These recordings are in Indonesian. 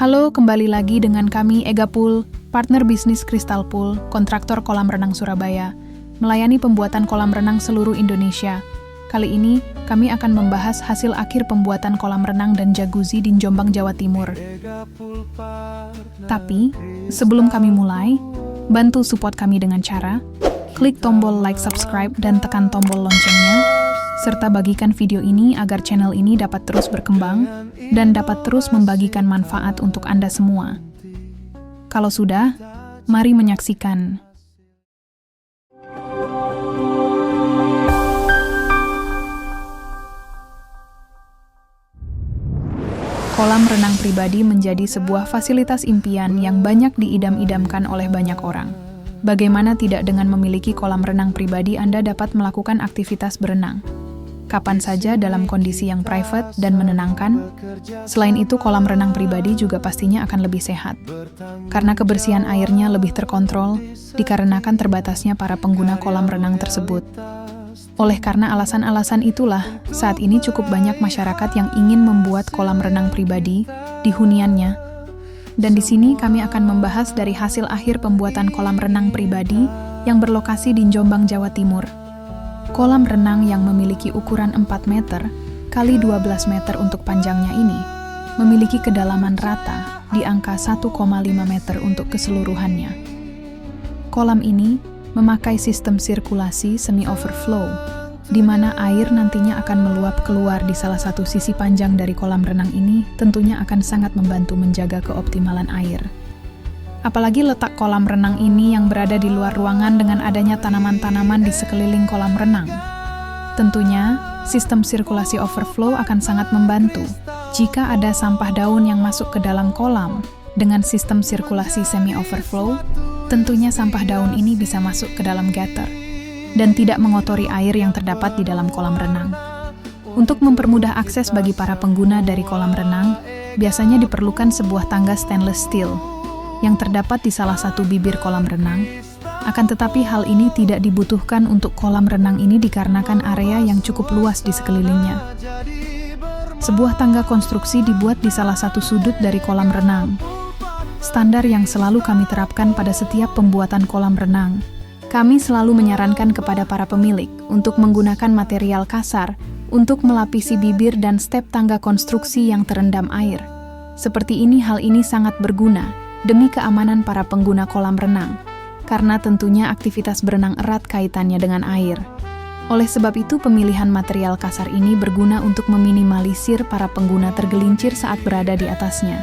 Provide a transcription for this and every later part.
Halo, kembali lagi dengan kami Ega Pool, partner bisnis Crystal Pool, kontraktor kolam renang Surabaya, melayani pembuatan kolam renang seluruh Indonesia. Kali ini, kami akan membahas hasil akhir pembuatan kolam renang dan jacuzzi di Jombang, Jawa Timur. Tapi, sebelum kami mulai, bantu support kami dengan cara klik tombol like, subscribe, dan tekan tombol loncengnya, serta bagikan video ini agar channel ini dapat terus berkembang dan dapat terus membagikan manfaat untuk Anda semua. Kalau sudah, mari menyaksikan. Kolam renang pribadi menjadi sebuah fasilitas impian yang banyak diidam-idamkan oleh banyak orang. Bagaimana tidak dengan memiliki kolam renang pribadi, Anda dapat melakukan aktivitas berenang kapan saja dalam kondisi yang private dan menenangkan. Selain itu, kolam renang pribadi juga pastinya akan lebih sehat, karena kebersihan airnya lebih terkontrol, dikarenakan terbatasnya para pengguna kolam renang tersebut. Oleh karena alasan-alasan itulah, saat ini cukup banyak masyarakat yang ingin membuat kolam renang pribadi di huniannya. Dan di sini kami akan membahas dari hasil akhir pembuatan kolam renang pribadi yang berlokasi di Jombang, Jawa Timur. Kolam renang yang memiliki ukuran 4 meter kali 12 meter untuk panjangnya ini memiliki kedalaman rata di angka 1,5 meter untuk keseluruhannya. Kolam ini memakai sistem sirkulasi semi-overflow, di mana air nantinya akan meluap keluar di salah satu sisi panjang dari kolam renang ini, tentunya akan sangat membantu menjaga keoptimalan air. Apalagi letak kolam renang ini yang berada di luar ruangan dengan adanya tanaman-tanaman di sekeliling kolam renang. Tentunya, sistem sirkulasi overflow akan sangat membantu jika ada sampah daun yang masuk ke dalam kolam. Dengan sistem sirkulasi semi-overflow, tentunya sampah daun ini bisa masuk ke dalam gutter dan tidak mengotori air yang terdapat di dalam kolam renang. Untuk mempermudah akses bagi para pengguna dari kolam renang, biasanya diperlukan sebuah tangga stainless steel yang terdapat di salah satu bibir kolam renang. Akan tetapi hal ini tidak dibutuhkan untuk kolam renang ini dikarenakan area yang cukup luas di sekelilingnya. Sebuah tangga konstruksi dibuat di salah satu sudut dari kolam renang. Standar yang selalu kami terapkan pada setiap pembuatan kolam renang. Kami selalu menyarankan kepada para pemilik untuk menggunakan material kasar untuk melapisi bibir dan step tangga konstruksi yang terendam air. Seperti ini, hal ini sangat berguna demi keamanan para pengguna kolam renang, karena tentunya aktivitas berenang erat kaitannya dengan air. Oleh sebab itu, pemilihan material kasar ini berguna untuk meminimalisir para pengguna tergelincir saat berada di atasnya.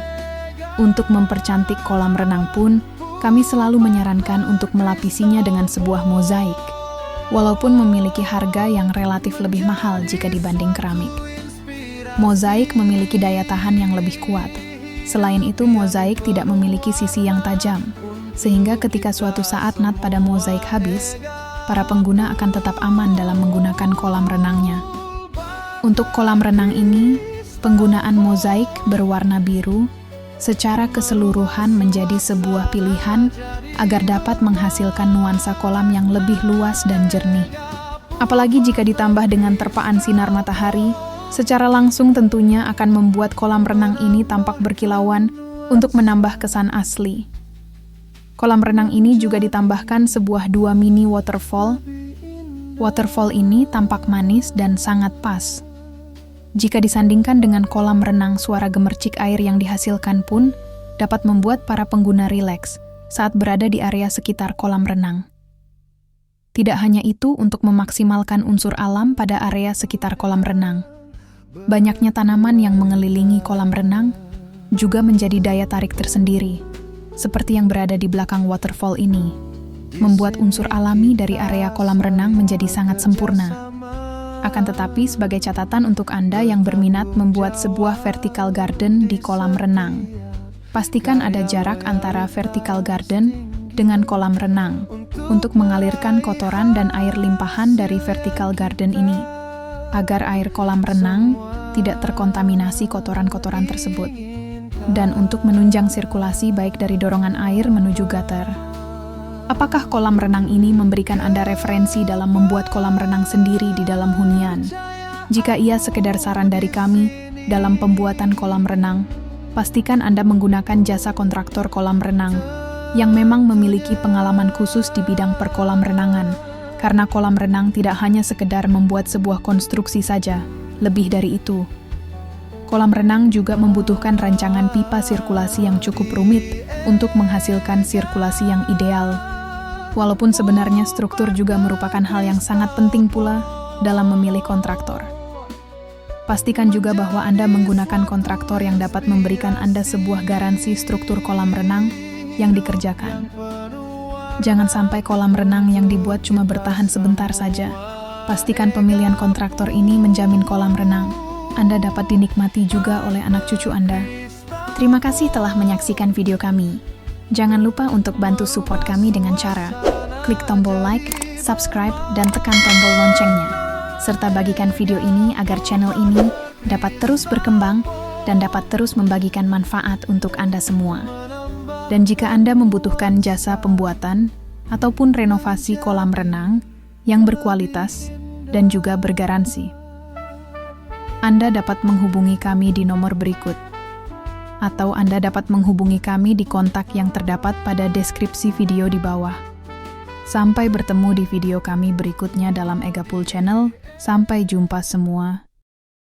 Untuk mempercantik kolam renang pun, kami selalu menyarankan untuk melapisinya dengan sebuah mozaik, walaupun memiliki harga yang relatif lebih mahal jika dibanding keramik. Mozaik memiliki daya tahan yang lebih kuat. Selain itu, mozaik tidak memiliki sisi yang tajam, sehingga ketika suatu saat nat pada mozaik habis, para pengguna akan tetap aman dalam menggunakan kolam renangnya. Untuk kolam renang ini, penggunaan mozaik berwarna biru secara keseluruhan menjadi sebuah pilihan agar dapat menghasilkan nuansa kolam yang lebih luas dan jernih. Apalagi jika ditambah dengan terpaan sinar matahari, secara langsung tentunya akan membuat kolam renang ini tampak berkilauan untuk menambah kesan asli. Kolam renang ini juga ditambahkan sebuah 2 mini waterfall. Waterfall ini tampak manis dan sangat pas. Jika disandingkan dengan kolam renang, suara gemercik air yang dihasilkan pun dapat membuat para pengguna rileks saat berada di area sekitar kolam renang. Tidak hanya itu, untuk memaksimalkan unsur alam pada area sekitar kolam renang, banyaknya tanaman yang mengelilingi kolam renang juga menjadi daya tarik tersendiri, seperti yang berada di belakang waterfall ini, membuat unsur alami dari area kolam renang menjadi sangat sempurna. Akan tetapi, sebagai catatan untuk Anda yang berminat membuat sebuah vertical garden di kolam renang, pastikan ada jarak antara vertical garden dengan kolam renang untuk mengalirkan kotoran dan air limpahan dari vertical garden ini, agar air kolam renang tidak terkontaminasi kotoran-kotoran tersebut, dan untuk menunjang sirkulasi baik dari dorongan air menuju gutter. Apakah kolam renang ini memberikan Anda referensi dalam membuat kolam renang sendiri di dalam hunian? Jika iya, sekedar saran dari kami dalam pembuatan kolam renang, pastikan Anda menggunakan jasa kontraktor kolam renang yang memang memiliki pengalaman khusus di bidang perkolam renangan, karena kolam renang tidak hanya sekedar membuat sebuah konstruksi saja, lebih dari itu. Kolam renang juga membutuhkan rancangan pipa sirkulasi yang cukup rumit untuk menghasilkan sirkulasi yang ideal. Walaupun sebenarnya struktur juga merupakan hal yang sangat penting pula dalam memilih kontraktor. Pastikan juga bahwa Anda menggunakan kontraktor yang dapat memberikan Anda sebuah garansi struktur kolam renang yang dikerjakan. Jangan sampai kolam renang yang dibuat cuma bertahan sebentar saja. Pastikan pemilihan kontraktor ini menjamin kolam renang Anda dapat dinikmati juga oleh anak cucu Anda. Terima kasih telah menyaksikan video kami. Jangan lupa untuk bantu support kami dengan cara klik tombol like, subscribe, dan tekan tombol loncengnya. Serta bagikan video ini agar channel ini dapat terus berkembang dan dapat terus membagikan manfaat untuk Anda semua. Dan jika Anda membutuhkan jasa pembuatan ataupun renovasi kolam renang yang berkualitas dan juga bergaransi, Anda dapat menghubungi kami di nomor berikut. Atau Anda dapat menghubungi kami di kontak yang terdapat pada deskripsi video di bawah. Sampai bertemu di video kami berikutnya dalam Egapool Channel. Sampai jumpa semua.